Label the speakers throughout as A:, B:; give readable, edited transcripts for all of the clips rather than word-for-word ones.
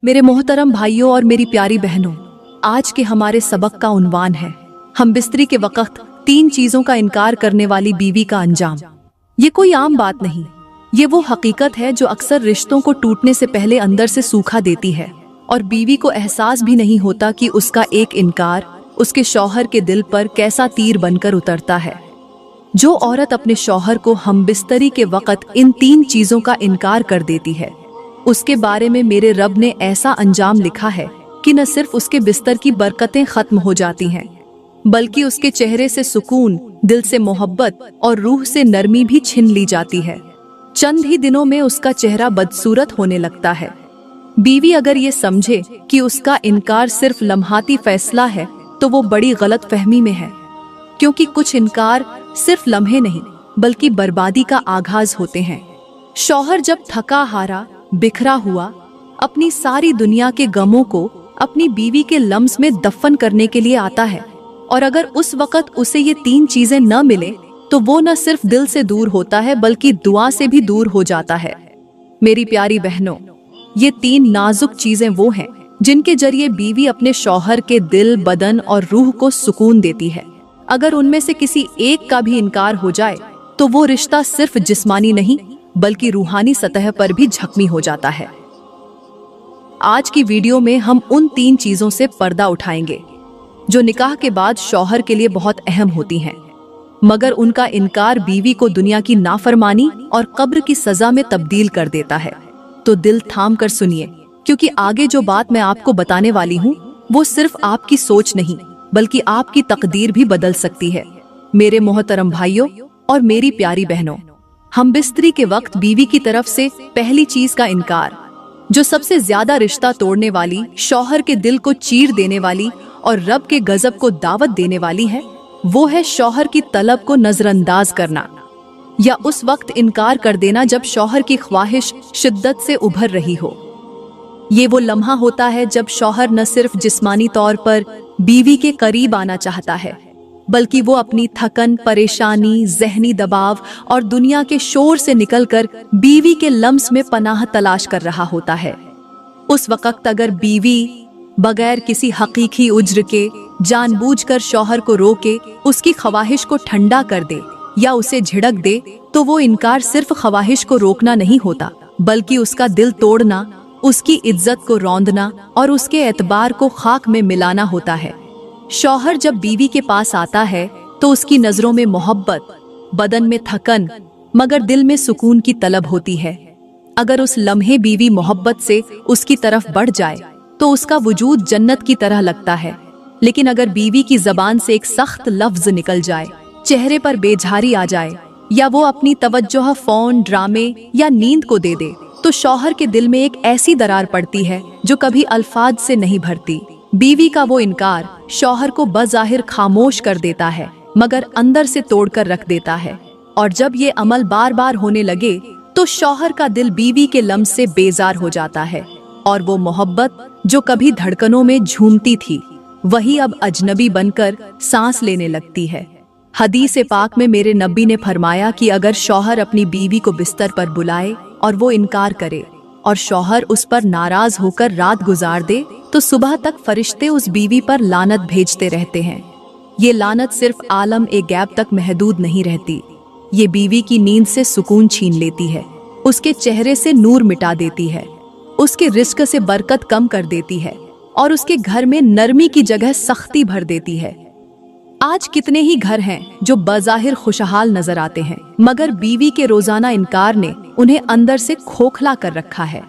A: मेरे मोहतरम भाइयों और मेरी प्यारी बहनों, आज के हमारे सबक का उन्वान है हम बिस्तरी के वक्त 3 चीजों का इनकार करने वाली बीवी का अंजाम। ये कोई आम बात नहीं, ये वो हकीकत है जो अक्सर रिश्तों को टूटने से पहले अंदर से सूखा देती है और बीवी को एहसास भी नहीं होता कि उसका एक इनकार उसके शौहर के दिल पर कैसा तीर बनकर उतरता है। जो औरत अपने शौहर को हम बिस्तरी के वक्त इन 3 चीजों का इनकार कर देती है, उसके बारे में मेरे रब ने ऐसा अंजाम लिखा है कि न सिर्फ उसके बिस्तर की बरकतें खत्म हो जाती हैं, बल्कि उसके चेहरे से सुकून, दिल से मोहब्बत और रूह से नरमी भी छीन ली जाती है। चंद ही दिनों में उसका चेहरा बदसूरत होने लगता है। बीवी अगर ये समझे कि उसका इनकार सिर्फ लम्हाती फैसला है तो वो बड़ी गलत फहमी में है, क्योंकि कुछ इनकार सिर्फ लम्हे नहीं बल्कि बर्बादी का आगाज होते हैं। शौहर जब थका हारा, बिखरा हुआ, अपनी सारी दुनिया के गमों को अपनी बीवी के लम्स में दफन करने के लिए आता है, और अगर उस वक्त उसे ये 3 चीजें न मिले तो वो न सिर्फ दिल से दूर होता है बल्कि दुआ से भी दूर हो जाता है। मेरी प्यारी बहनों, ये 3 नाजुक चीजें वो हैं जिनके जरिए बीवी अपने शौहर के दिल, बदन और रूह को सुकून देती है। अगर उनमें से किसी एक का भी इनकार हो जाए तो वो रिश्ता सिर्फ जिस्मानी नहीं बल्कि रूहानी सतह पर भी जख्मी हो जाता है। आज की वीडियो में हम उन 3 चीजों से पर्दा उठाएंगे जो निकाह के बाद शौहर के लिए बहुत अहम होती हैं, मगर उनका इनकार बीवी को दुनिया की नाफरमानी और कब्र की सजा में तब्दील कर देता है। तो दिल थाम कर सुनिए, क्योंकि आगे जो बात मैं आपको बताने वाली हूँ वो सिर्फ आपकी सोच नहीं बल्कि आपकी तकदीर भी बदल सकती है। मेरे मोहतरम भाइयों और मेरी प्यारी बहनों, हम बिस्तरी के वक्त बीवी की तरफ से पहली चीज का इनकार, जो सबसे ज्यादा रिश्ता तोड़ने वाली, शौहर के दिल को चीर देने वाली और रब के गजब को दावत देने वाली है, वो है शौहर की तलब को नजरअंदाज करना या उस वक्त इनकार कर देना जब शौहर की ख्वाहिश शिद्दत से उभर रही हो। ये वो लम्हा होता है जब शौहर न सिर्फ जिस्मानी तौर पर बीवी के करीब आना चाहता है बल्कि वो अपनी थकन, परेशानी, जहनी दबाव और दुनिया के शोर से निकलकर बीवी के लम्स में पनाह तलाश कर रहा होता है। उस वक्त अगर बीवी बगैर किसी हकीकी उज्र के जानबूझकर शौहर को रोके, उसकी ख्वाहिश को ठंडा कर दे या उसे झिड़क दे, तो वो इनकार सिर्फ ख्वाहिश को रोकना नहीं होता बल्कि उसका दिल तोड़ना, उसकी इज्जत को रौंदना और उसके एतबार को खाक में मिलाना होता है। शौहर जब बीवी के पास आता है तो उसकी नजरों में मोहब्बत, बदन में थकन, मगर दिल में सुकून की तलब होती है। अगर उस लम्हे बीवी मोहब्बत से उसकी तरफ बढ़ जाए तो उसका वजूद जन्नत की तरह लगता है, लेकिन अगर बीवी की जबान से एक सख्त लफ्ज निकल जाए, चेहरे पर बेझारी आ जाए या वो अपनी तवज्जो फोन, ड्रामे या नींद को दे दे, तो शौहर के दिल में एक ऐसी दरार पड़ती है जो कभी अल्फाज से नहीं भरती। बीवी का वो इनकार शौहर को बज़ाहिर खामोश कर देता है मगर अंदर से तोड़कर रख देता है, और जब ये अमल बार बार होने लगे तो शौहर का दिल बीवी के लम्स से बेजार हो जाता है और वो मोहब्बत जो कभी धड़कनों में झूमती थी वही अब अजनबी बनकर सांस लेने लगती है। हदीस पाक में मेरे नबी ने फरमाया कि अगर शौहर अपनी बीवी को बिस्तर पर बुलाए और वो इनकार करे और शौहर उस पर नाराज होकर रात गुजार दे तो सुबह तक फरिश्ते उस बीवी पर लानत भेजते रहते हैं। ये लानत सिर्फ आलम ए गैब तक महदूद नहीं रहती, ये बीवी की नींद से सुकून छीन लेती है, उसके चेहरे से नूर मिटा देती है, उसके रिस्क से बरकत कम कर देती है और उसके घर में नरमी की जगह सख्ती भर देती है। आज कितने ही घर हैं जो बज़ाहिर खुशहाल नजर आते हैं मगर बीवी के रोजाना इनकार ने उन्हें अंदर से खोखला कर रखा है।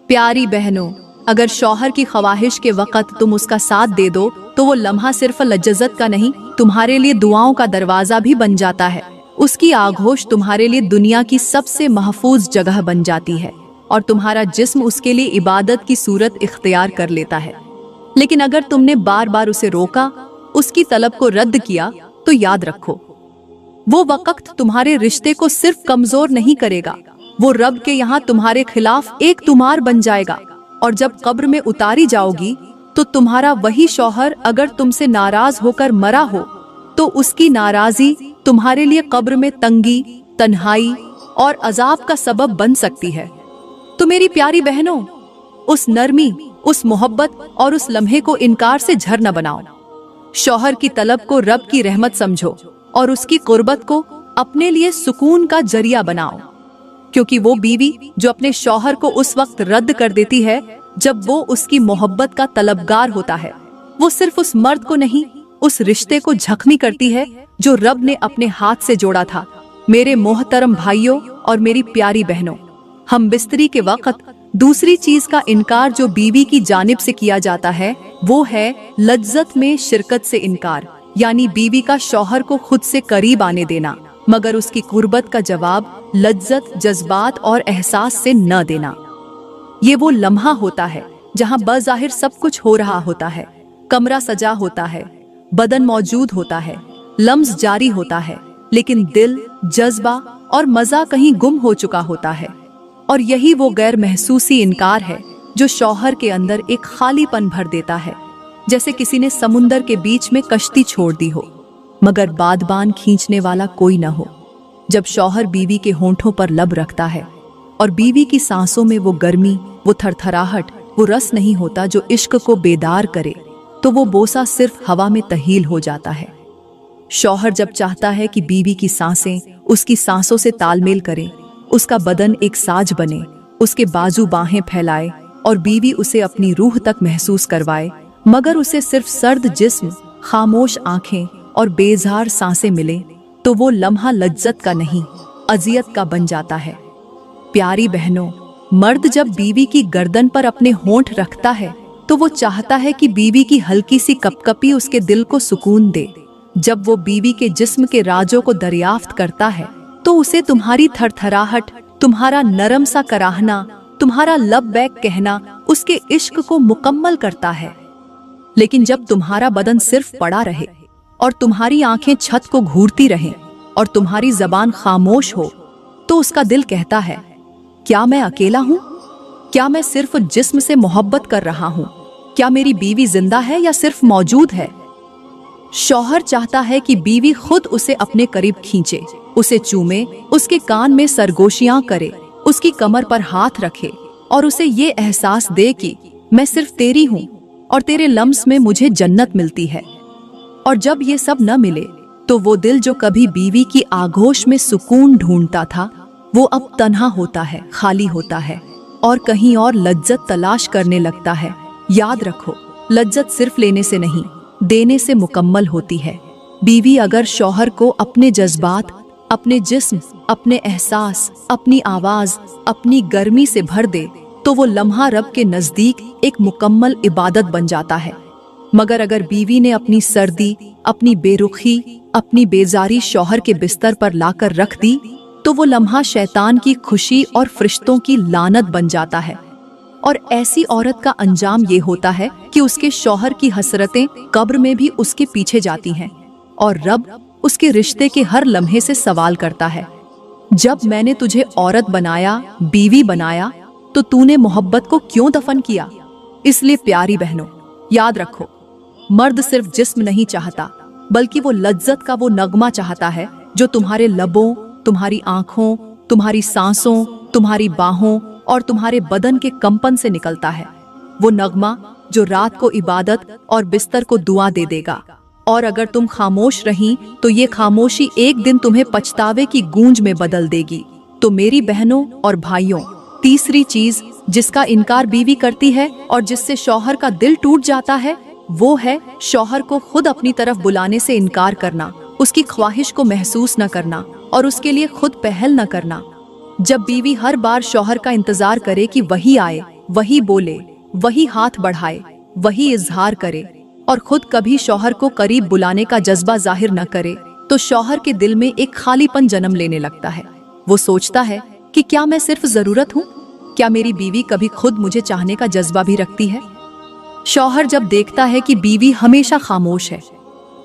A: प्यारी बहनों, अगर शौहर की ख्वाहिश के वक्त तुम उसका साथ दे दो तो वो लम्हा सिर्फ लज्जत का नहीं, तुम्हारे लिए दुआओं का दरवाजा भी बन जाता है। उसकी आगोश तुम्हारे लिए दुनिया की सबसे महफूज जगह बन जाती है और तुम्हारा जिस्म उसके लिए इबादत की सूरत इख्तियार कर लेता है। लेकिन अगर तुमने बार बार उसे रोका, उसकी तलब को रद्द किया, तो याद रखो वो वक्त तुम्हारे रिश्ते को सिर्फ कमजोर नहीं करेगा, वो रब के यहाँ तुम्हारे खिलाफ एक तुमार बन जाएगा। और जब कब्र में उतारी जाओगी तो तुम्हारा वही शौहर अगर तुमसे नाराज होकर मरा हो तो उसकी नाराजी तुम्हारे लिए कब्र में तंगी, तन्हाई और अजाब का सबब बन सकती है। तो मेरी प्यारी बहनों, उस नरमी, उस मोहब्बत और उस लम्हे को इनकार से झर न बनाओ। शौहर की तलब को रब की रहमत समझो और उसकी कुर्बत को अपने लिए सुकून का जरिया बनाओ, क्योंकि वो बीवी जो अपने शौहर को उस वक्त रद्द कर देती है जब वो उसकी मोहब्बत का तलबगार होता है, वो सिर्फ उस मर्द को नहीं, उस रिश्ते को जख्मी करती है जो रब ने अपने हाथ से जोड़ा था। मेरे मोहतरम भाइयों और मेरी प्यारी बहनों, हम बिस्तरी के वक्त दूसरी चीज का इनकार जो बीवी की जानिब से किया जाता है वो है लज्जत में शिरकत से इनकार, यानी बीवी का शौहर को खुद से करीब आने देना मगर उसकी कुर्बत का जवाब लज्जत, जज्बात और एहसास से न देना। ये वो लम्हा होता है जहां बज़ाहिर सब कुछ हो रहा होता है, कमरा सजा होता है, बदन मौजूद होता है, लम्स जारी होता है, लेकिन दिल, जज्बा और मजा कहीं गुम हो चुका होता है। और यही वो गैर महसूसी इनकार है जो शौहर के अंदर एक खालीपन भर देता है, जैसे किसी ने समुंदर के बीच में कश्ती छोड़ दी हो मगर बादबान खींचने वाला कोई न हो। जब शौहर बीवी के होंठों पर लब रखता है और बीवी की सांसों में वो गर्मी, वो थरथराहट, वो रस नहीं होता जो इश्क को बेदार करे, तो वो बोसा सिर्फ हवा में तहील हो जाता है। शौहर जब चाहता है कि बीवी की सांसें उसकी सांसों से तालमेल करें, उसका बदन एक साज बने, उसके बाजू बाहें फैलाए और बीवी उसे अपनी रूह तक महसूस करवाए, मगर उसे सिर्फ सर्द जिस्म, खामोश आंखें और बेजार सांसें मिले, तो वो लम्हा लज्जत का नहीं, अजियत का बन जाता है। प्यारी बहनों, मर्द जब बीवी की गर्दन पर अपने होंठ रखता है तो वो चाहता है कि बीवी की हल्की सी कपकपी उसके दिल को सुकून दे। जब वो बीवी के जिस्म के राजों को दरियाफ्त करता है तो उसे तुम्हारी थरथराहट, तुम्हारा नरम सा कराहना, तुम्हारा लब बैक कहना उसके इश्क को मुकम्मल करता है। लेकिन जब तुम्हारा बदन सिर्फ पड़ा रहे और तुम्हारी आंखें छत को घूरती रहें और तुम्हारी जबान खामोश हो, तो उसका दिल कहता है, क्या मैं अकेला हूँ? क्या मैं सिर्फ जिस्म से मोहब्बत कर रहा हूँ? क्या मेरी बीवी जिंदा है या सिर्फ मौजूद है? शौहर चाहता है कि बीवी खुद उसे अपने करीब खींचे, उसे चूमे, उसके कान में सरगोशियां करे, उसकी कमर पर हाथ रखे और उसे ये एहसास दे कि मैं सिर्फ तेरी हूँ और तेरे लम्स में मुझे जन्नत मिलती है। और जब ये सब न मिले तो वो दिल जो कभी बीवी की आगोश में सुकून ढूंढता था, वो अब तन्हा होता है, खाली होता है और कहीं और लज्जत तलाश करने लगता है। याद रखो, लज्जत सिर्फ लेने से नहीं, देने से मुकम्मल होती है। बीवी अगर शौहर को अपने जज्बात, अपने जिस्म, अपने एहसास, अपनी आवाज, अपनी गर्मी से भर दे तो वो लम्हा रब के नजदीक एक मुकम्मल इबादत बन जाता है। मगर अगर बीवी ने अपनी सर्दी, अपनी बेरुखी, अपनी बेजारी शौहर के बिस्तर पर लाकर रख दी तो वो लम्हा शैतान की खुशी और फरिश्तों की लानत बन जाता है। और ऐसी औरत का अंजाम ये होता है कि उसके शौहर की हसरतें कब्र में भी उसके पीछे जाती हैं और रब उसके रिश्ते के हर लम्हे से सवाल करता है, जब मैंने तुझे औरत बनाया, बीवी बनाया, तो तूने मोहब्बत को क्यों दफन किया? इसलिए प्यारी बहनों, याद रखो, मर्द सिर्फ जिस्म नहीं चाहता बल्कि वो लज्जत का वो नगमा चाहता है जो तुम्हारे लबों, तुम्हारी आंखों, तुम्हारी सांसों, तुम्हारी बाहों और तुम्हारे बदन के कंपन से निकलता है। वो नगमा जो रात को इबादत और बिस्तर को दुआ दे देगा। और अगर तुम खामोश रहीं तो ये खामोशी एक दिन तुम्हें पछतावे की गूंज में बदल देगी। तो मेरी बहनों और भाइयों, तीसरी चीज जिसका इनकार बीवी करती है और जिससे शौहर का दिल टूट जाता है, वो है शौहर को खुद अपनी तरफ बुलाने से इनकार करना, उसकी ख्वाहिश को महसूस न करना और उसके लिए खुद पहल न करना। जब बीवी हर बार शौहर का इंतजार करे कि वही आए, वही बोले, वही हाथ बढ़ाए, वही इजहार करे और खुद कभी शौहर को करीब बुलाने का जज्बा जाहिर न करे, तो शौहर के दिल में एक खालीपन जन्म लेने लगता है। वो सोचता है कि क्या मैं सिर्फ जरूरत हूँ? क्या मेरी बीवी कभी खुद मुझे चाहने का जज्बा भी रखती है? शौहर जब देखता है कि बीवी हमेशा खामोश है,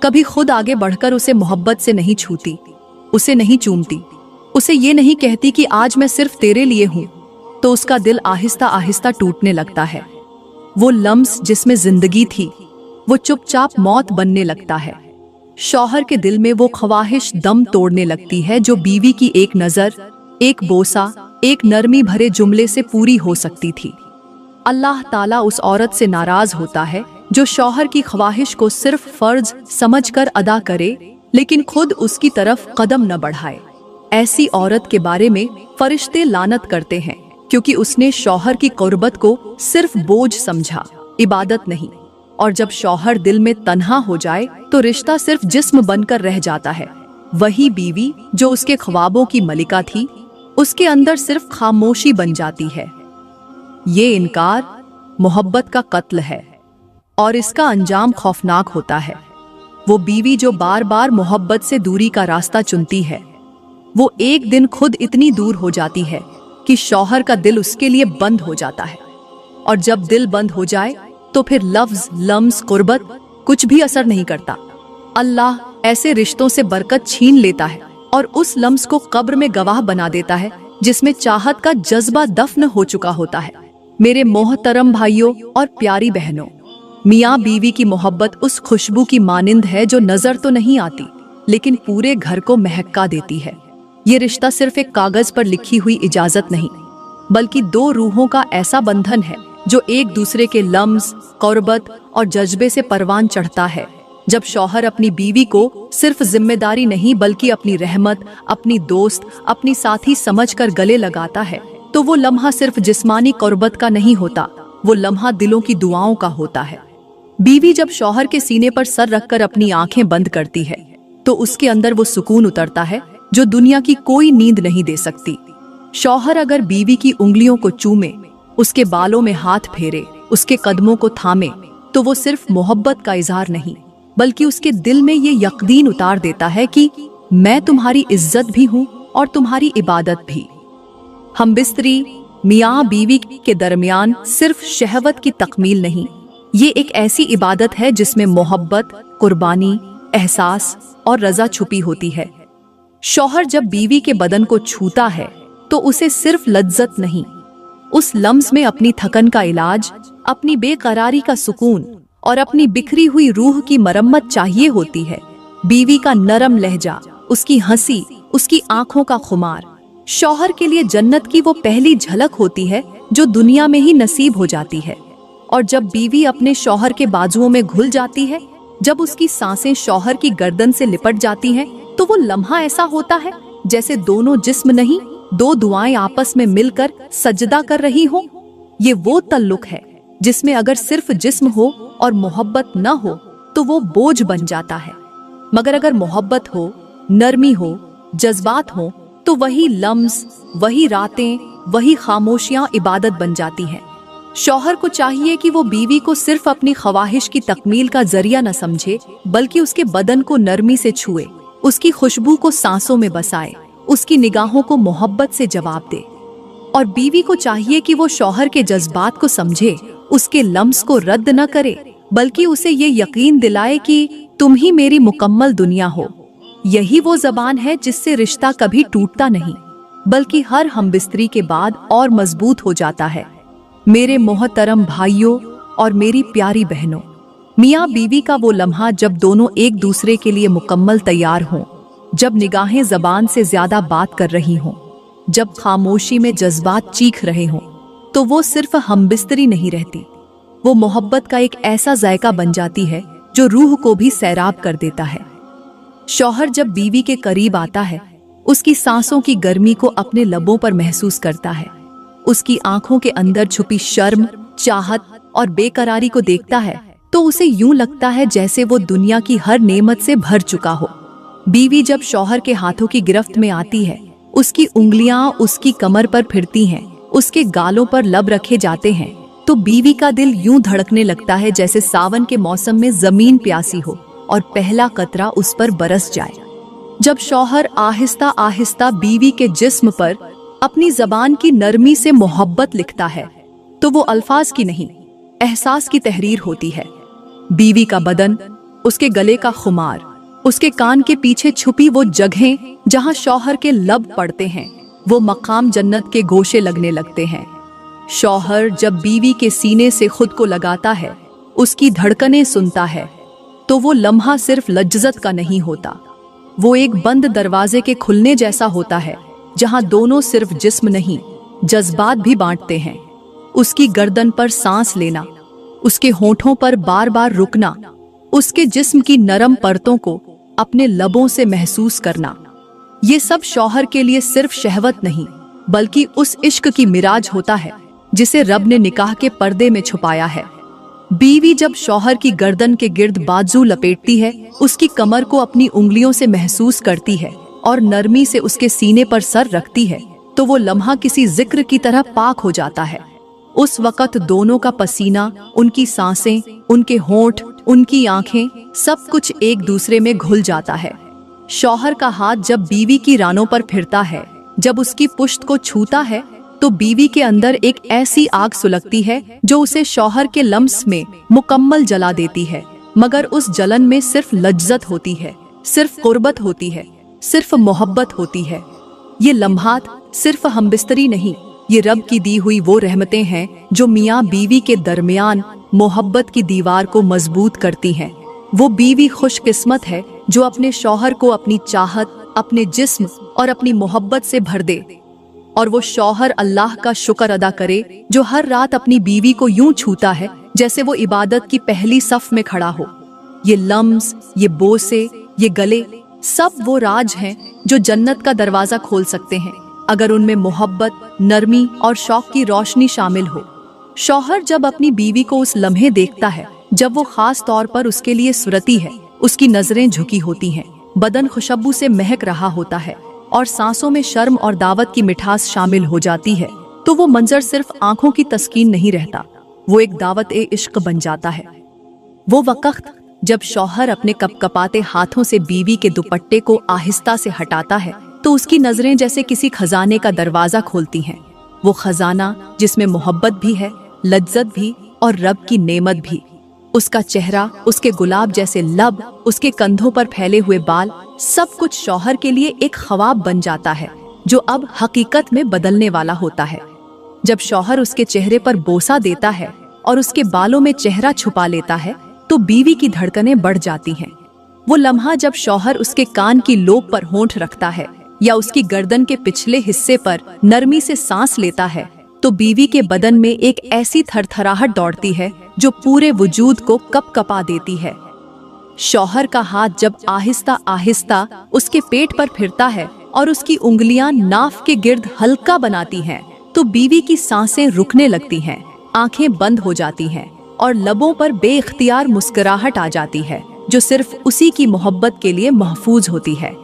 A: कभी खुद आगे बढ़कर उसे मोहब्बत से नहीं छूती, उसे नहीं चूमती, उसे ये नहीं कहती कि आज मैं सिर्फ तेरे लिए हूं, तो उसका दिल आहिस्ता आहिस्ता टूटने लगता है। वो लम्स जिसमें जिंदगी थी, वो चुपचाप मौत बनने लगता है। शौहर के दिल में वो ख्वाहिश दम तोड़ने लगती है जो बीवी की एक नजर, एक बोसा, एक नरमी भरे जुमले से पूरी हो सकती थी। अल्लाह ताला उस औरत से नाराज होता है जो शौहर की ख्वाहिश को सिर्फ फर्ज समझकर अदा करे लेकिन खुद उसकी तरफ कदम न बढ़ाए। ऐसी औरत के बारे में फरिश्ते लानत करते हैं क्योंकि उसने शौहर की कुर्बत को सिर्फ बोझ समझा, इबादत नहीं। और जब शौहर दिल में तन्हा हो जाए तो रिश्ता सिर्फ जिस्म बनकर रह जाता है। वही बीवी जो उसके ख्वाबों की मलिका थी, उसके अंदर सिर्फ खामोशी बन जाती है। ये इनकार मोहब्बत का कत्ल है और इसका अंजाम खौफनाक होता है। वो बीवी जो बार बार मोहब्बत से दूरी का रास्ता चुनती है, वो एक दिन खुद इतनी दूर हो जाती है कि शौहर का दिल उसके लिए बंद हो जाता है। और जब दिल बंद हो जाए तो फिर लफ्ज, लम्स, कुर्बत कुछ भी असर नहीं करता। अल्लाह ऐसे रिश्तों से बरकत छीन लेता है और उस लम्स को कब्र में गवाह बना देता है जिसमें चाहत का जज्बा दफन हो चुका होता है। मेरे मोहतरम भाइयों और प्यारी बहनों, मियाँ बीवी की मोहब्बत उस खुशबू की मानिंद है जो नजर तो नहीं आती लेकिन पूरे घर को महका देती है। ये रिश्ता सिर्फ एक कागज पर लिखी हुई इजाजत नहीं, बल्कि दो रूहों का ऐसा बंधन है जो एक दूसरे के लम्स, कुर्बत और जज्बे से परवान चढ़ता है। जब शौहर अपनी बीवी को सिर्फ जिम्मेदारी नहीं बल्कि अपनी रहमत, अपनी दोस्त, अपनी साथी समझकर गले लगाता है तो वो लम्हा सिर्फ जिस्मानी कुर्बत का नहीं होता, वो लम्हा दिलों की दुआओं का होता है। बीवी जब शौहर के सीने पर सर रखकर अपनी आंखें बंद करती है तो उसके अंदर वो सुकून उतरता है जो दुनिया की कोई नींद नहीं दे सकती। शौहर अगर बीवी की उंगलियों को चूमे, उसके बालों में हाथ फेरे, उसके कदमों को थामे तो वो सिर्फ मोहब्बत का इजहार नहीं बल्कि उसके दिल में ये यकीन उतार देता है कि मैं तुम्हारी इज्जत भी हूँ और तुम्हारी इबादत भी। हम बिस्तरी मियाँ बीवी के दरमियान सिर्फ शहवत की तकमील नहीं, ये एक ऐसी इबादत है जिसमें मोहब्बत, कुर्बानी, एहसास और रजा छुपी होती है। शौहर जब बीवी के बदन को छूता है तो उसे सिर्फ लज्जत नहीं, उस लम्स में अपनी थकन का इलाज, अपनी बेकरारी का सुकून और अपनी बिखरी हुई रूह की मरम्मत चाहिए होती है। बीवी का नरम लहजा, उसकी हंसी, उसकी आंखों का खुमार शौहर के लिए जन्नत की वो पहली झलक होती है जो दुनिया में ही नसीब हो जाती है। और जब बीवी अपने शौहर के बाजुओं में घुल जाती है, जब उसकी सांसें शौहर की गर्दन से लिपट जाती हैं, तो वो लम्हा ऐसा होता है जैसे दोनों जिस्म नहीं, दो दुआएं आपस में मिलकर सजदा कर रही हो। ये वो तल्लुक है जिसमें अगर सिर्फ जिस्म हो और मोहब्बत न हो तो वो बोझ बन जाता है, मगर अगर मोहब्बत हो, नरमी हो, जज्बात हो तो वही लम्स, वही रातें, वही खामोशियां इबादत बन जाती हैं। शौहर को चाहिए कि वो बीवी को सिर्फ अपनी ख्वाहिश की तकमील का जरिया न समझे बल्कि उसके बदन को नरमी से छुए, उसकी खुशबू को सांसों में बसाए, उसकी निगाहों को मोहब्बत से जवाब दे। और बीवी को चाहिए कि वो शौहर के जज्बात को समझे, उसके लम्स को रद्द न करे बल्कि उसे ये यकीन दिलाए कि तुम ही मेरी मुकम्मल दुनिया हो। यही वो जबान है जिससे रिश्ता कभी टूटता नहीं बल्कि हर हमबिस्तरी के बाद और मजबूत हो जाता है। मेरे मोहतरम भाइयों और मेरी प्यारी बहनों, मियाँ बीवी का वो लम्हा जब दोनों एक दूसरे के लिए मुकम्मल तैयार हों, जब निगाहें जबान से ज्यादा बात कर रही हों, जब खामोशी में जज्बात चीख रहे हों, तो वो सिर्फ हमबिस्तरी नहीं रहती, वो मोहब्बत का एक ऐसा जायका बन जाती है जो रूह को भी सैराब कर देता है। शौहर जब बीवी के करीब आता है, उसकी सांसों की गर्मी को अपने लबों पर महसूस करता है, उसकी आंखों के अंदर छुपी शर्म, चाहत और बेकरारी को देखता है तो उसे यूं लगता है जैसे वो दुनिया की हर नेमत से भर चुका हो। बीवी जब शौहर के हाथों की गिरफ्त में आती है, उसकी उंगलियां उसकी कमर पर फिरती हैं, उसके गालों पर लब रखे जाते हैं, तो बीवी का दिल यूं धड़कने लगता है जैसे सावन के मौसम में जमीन प्यासी हो और पहला कतरा उस पर बरस जाए। जब शौहर आहिस्ता आहिस्ता बीवी के जिस्म पर अपनी जबान की नरमी से मोहब्बत लिखता है तो वो अल्फाज की नहीं, एहसास की तहरीर होती है। बीवी का बदन, उसके गले का खुमार, उसके कान के पीछे छुपी वो जगहें जहां शौहर के लब पड़ते हैं, वो मकाम जन्नत के गोशे लगने लगते हैं। शौहर जब बीवी के सीने से खुद को लगाता है, उसकी धड़कनें सुनता है, तो वो लम्हा सिर्फ लज्जत का नहीं होता, वो एक बंद दरवाजे के खुलने जैसा होता है जहां दोनों सिर्फ जिस्म नहीं, जज्बात भी बांटते हैं। उसकी गर्दन पर सांस लेना, उसके होठों पर बार बार रुकना, उसके जिस्म की नरम परतों को अपने लबों से महसूस करना, ये सब शौहर के लिए सिर्फ शहवत नहीं बल्कि उस इश्क की मिराज होता है जिसे रब ने निकाह के पर्दे में छुपाया है। बीवी जब शौहर की गर्दन के गिर्द बाजू लपेटती है, उसकी कमर को अपनी उंगलियों से महसूस करती है और नरमी से उसके सीने पर सर रखती है, तो वो लम्हा किसी जिक्र की तरह पाक हो जाता है। उस वक़्त दोनों का पसीना, उनकी सांसें, उनके होंठ, उनकी आंखें, सब कुछ एक दूसरे में घुल जाता है। शौहर का हाथ जब बीवी की रानों पर फिरता है, जब उसकी पुश्त को छूता है, तो बीवी के अंदर एक ऐसी आग सुलगती है जो उसे शौहर के लम्स में मुकम्मल जला देती है। मगर उस जलन में सिर्फ लज्जत होती है, सिर्फ कुर्बत होती है, सिर्फ मोहब्बत होती है। ये लम्हात सिर्फ हमबिस्तरी नहीं, ये रब की दी हुई वो रहमतें हैं जो मियाँ बीवी के दरमियान मोहब्बत की दीवार को मजबूत करती हैं। वो बीवी खुशकिस्मत है जो अपने शौहर को अपनी चाहत, अपने जिस्म और अपनी मोहब्बत से भर दे, और वो शौहर अल्लाह का शुक्र अदा करे जो हर रात अपनी बीवी को यूं छूता है जैसे वो इबादत की पहली सफ में खड़ा हो। ये लम्स, ये बोसे, ये गले, सब वो राज हैं जो जन्नत का दरवाजा खोल सकते हैं अगर उनमें मोहब्बत, नरमी और शौक की रोशनी शामिल हो। शौहर जब अपनी बीवी को उस लम्हे देखता है जब वो खास तौर पर उसके लिए सुरती है, उसकी नजरें झुकी होती हैं, बदन खुशबू से महक रहा होता है और सांसों में शर्म और दावत की मिठास शामिल हो जाती है, तो वो मंजर सिर्फ आंखों की तस्कीन नहीं रहता, वो एक दावत ए इश्क बन जाता है। वो वक्त जब शौहर अपने कपकपाते हाथों से बीवी के दुपट्टे को आहिस्ता से हटाता है, तो उसकी नजरें जैसे किसी खजाने का दरवाजा खोलती हैं। वो खजाना जिसमें मोहब्बत भी है, लज्जत भी और रब की नेमत भी। उसका चेहरा, उसके गुलाब जैसे लब, उसके कंधों पर फैले हुए बाल, सब कुछ शौहर के लिए एक ख्वाब बन जाता है जो अब हकीकत में बदलने वाला होता है। जब शौहर उसके चेहरे पर बोसा देता है और उसके बालों में चेहरा छुपा लेता है, तो बीवी की धड़कनें बढ़ जाती हैं। वो लम्हा जब शौहर उसके कान की लोब पर होंठ रखता है या उसकी गर्दन के पिछले हिस्से पर नरमी से सांस लेता है, तो बीवी के बदन में एक ऐसी थरथराहट दौड़ती है जो पूरे वजूद को कपकपा देती है। शौहर का हाथ जब आहिस्ता आहिस्ता उसके पेट पर फिरता है और उसकी उंगलियां नाफ के गिर्द हल्का बनाती हैं, तो बीवी की सांसें रुकने लगती हैं, आंखें बंद हो जाती हैं और लबों पर बेइख्तियार मुस्कुराहट आ जाती है जो सिर्फ उसी की मोहब्बत के लिए महफूज होती है।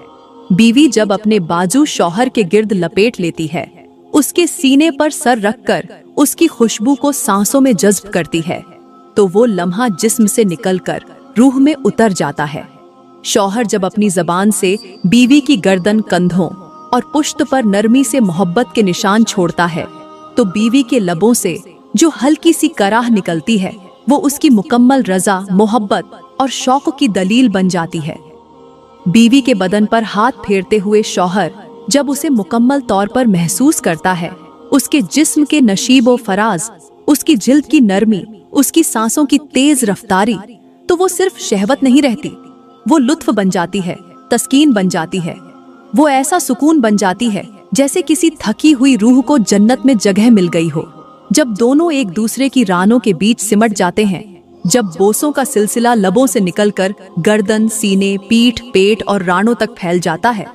A: बीवी जब अपने बाजू शौहर के गिर्द लपेट लेती है, उसके सीने पर सर रखकर उसकी खुशबू को सांसों में जज्ब करती है, तो वो लम्हा जिस्म से निकलकर रूह में उतर जाता है। शौहर जब अपनी जबान से बीवी की गर्दन, कंधों और पुश्त पर नरमी से मोहब्बत के निशान छोड़ता है, तो बीवी के लबों से जो हल्की सी कराह निकलती है, वो उसकी मुकम्मल रजा, मोहब्बत और शौक की दलील बन जाती है। बीवी के बदन पर हाथ फेरते हुए शौहर जब उसे मुकम्मल तौर पर महसूस करता है, उसके जिस्म के नशीब व फराज, उसकी जिल्द की नरमी, उसकी सांसों की तेज रफ्तारी, तो वो सिर्फ शहवत नहीं रहती, वो लुत्फ बन जाती है, तस्कीन बन जाती है। वो ऐसा सुकून बन जाती है जैसे किसी थकी हुई रूह को जन्नत में जगह मिल गई हो। जब दोनों एक दूसरे की रानों के बीच सिमट जाते हैं, जब बोसों का सिलसिला लबों से निकलकर गर्दन, सीने, पीठ, पेट और रानों तक फैल जाता है,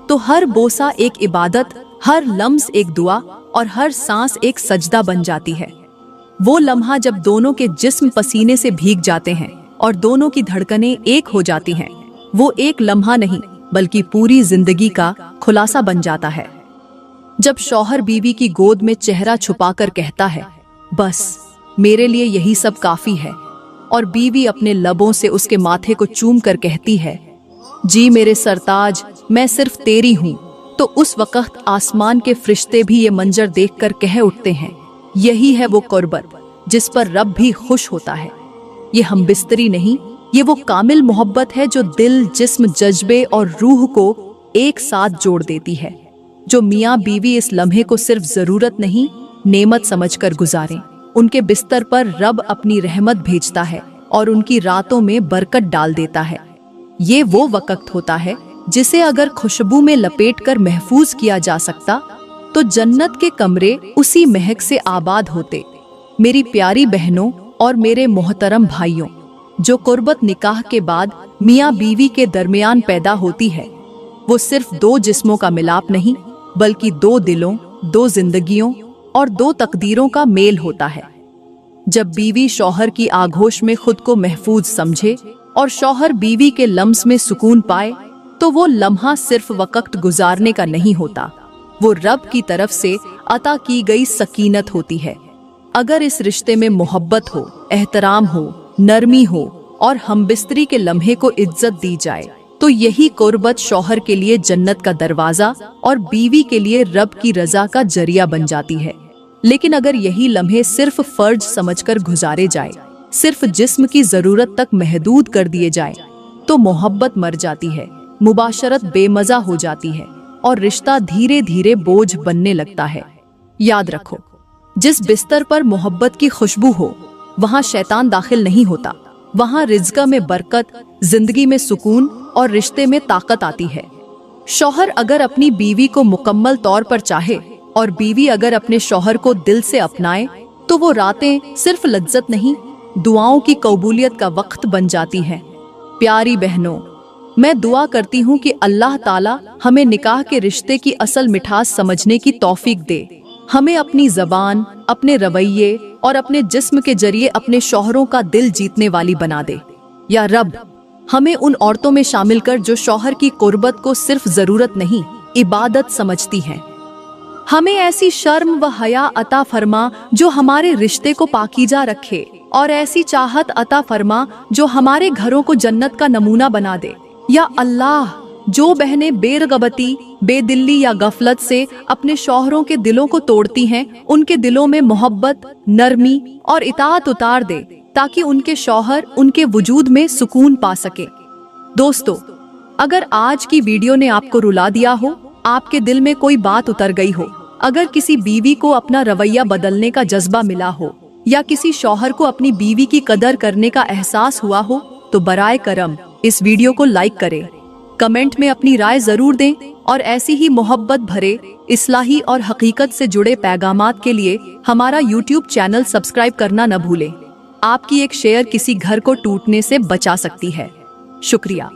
A: तो हर बोसा एक इबादत, हर लम्स एक दुआ और हर सांस एक सजदा बन जाती है। वो लम्हा जब दोनों के जिस्म पसीने से भीग जाते हैं और दोनों की धड़कनें एक हो जाती हैं, वो एक लम्हा नहीं बल्कि पूरी जिंदगी का खुलासा बन जाता है। जब शौहर बीवी की गोद में चेहरा छुपाकर कहता है, बस मेरे लिए यही सब काफी है, और बीवी अपने लबों से उसके माथे को चूम कर कहती है, जी मेरे सरताज, मैं सिर्फ तेरी हूँ, तो उस वक्त आसमान के फरिश्ते भी ये मंजर देखकर कह उठते हैं, यही है वो कुर्बत जिस पर रब भी खुश होता है। ये हमबिस्तरी नहीं, ये वो कामिल मोहब्बत है जो दिल, जिस्म, जज्बे और रूह को एक साथ जोड़ देती है। जो मियाँ बीवी इस लम्हे को सिर्फ जरूरत नहीं, नेमत समझकर गुजारें, उनके बिस्तर पर रब अपनी रहमत भेजता है और उनकी रातों में बरकत डाल देता है। ये वो वक्त होता है जिसे अगर खुशबू में लपेटकर महफूज किया जा सकता, तो जन्नत के कमरे उसी महक से आबाद होते। मेरी प्यारी बहनों और मेरे मोहतरम भाइयों, जो कुर्बत निकाह के बाद मियाँ बीवी के दरमियान पैदा होती है, वो सिर्फ दो जिस्मों का मिलाप नहीं, बल्कि दो दिलों, दो जिंदगियों और दो तकदीरों का मेल होता है। जब बीवी शौहर की आगोश में खुद को महफूज समझे और शौहर बीवी के लम्स में सुकून पाए, तो वो लम्हा सिर्फ वक्त गुजारने का नहीं होता, वो रब की तरफ से अता की गई सकीनत होती है। अगर इस रिश्ते में मोहब्बत हो, एहतराम हो, नरमी हो और हमबिस्तरी के लम्हे को इज्जत दी जाए, तो यही कुर्बत शौहर के लिए जन्नत का दरवाजा और बीवी के लिए रब की रजा का जरिया बन जाती है। लेकिन अगर यही लम्हे सिर्फ फर्ज समझकर गुजारे जाए, सिर्फ जिस्म की जरूरत तक महदूद कर दिए जाए, तो मोहब्बत मर जाती है, मुबाशरत बेमजा हो जाती है और रिश्ता धीरे धीरे बोझ बनने लगता है। याद रखो, जिस बिस्तर पर मोहब्बत की खुशबू हो, वहाँ शैतान दाखिल नहीं होता। वहाँ रिज़्क़ में बरकत, जिंदगी में सुकून और रिश्ते में ताकत आती है। शौहर अगर अपनी बीवी को मुकम्मल तौर पर चाहे और बीवी अगर अपने शौहर को दिल से अपनाए, तो वो रातें सिर्फ लज्जत नहीं, दुआओं की कबूलियत का वक्त बन जाती है। प्यारी बहनों, मैं दुआ करती हूँ कि अल्लाह ताला हमें निकाह के रिश्ते की असल मिठास समझने की तौफीक दे। हमें अपनी ज़बान, अपने रवैये और अपने जिस्म के जरिए अपने शौहरों का दिल जीतने वाली बना दे। या रब, हमें उन औरतों में शामिल कर जो शौहर की कुर्बत को सिर्फ जरूरत नहीं, इबादत समझती हैं। हमें ऐसी शर्म व हया अता फरमा जो हमारे रिश्ते को पाकीज़ा रखे, और ऐसी चाहत अता फरमा जो हमारे घरों को जन्नत का नमूना बना दे। या अल्लाह, जो बहनें बेरगबती, बेदिल्ली या गफलत से अपने शौहरों के दिलों को तोड़ती हैं, उनके दिलों में मोहब्बत, नरमी और इताअत उतार दे, ताकि उनके शौहर उनके वजूद में सुकून पा सके। दोस्तों, अगर आज की वीडियो ने आपको रुला दिया हो, आपके दिल में कोई बात उतर गई हो, अगर किसी बीवी को अपना रवैया बदलने का जज्बा मिला हो, या किसी शौहर को अपनी बीवी की कदर करने का एहसास हुआ हो, तो बराए करम इस वीडियो को लाइक करें, कमेंट में अपनी राय जरूर दें और ऐसी ही मोहब्बत भरे, इस्लाही और हकीकत से जुड़े पैगामात के लिए हमारा YouTube चैनल सब्सक्राइब करना न भूलें। आपकी एक शेयर किसी घर को टूटने से बचा सकती है। शुक्रिया।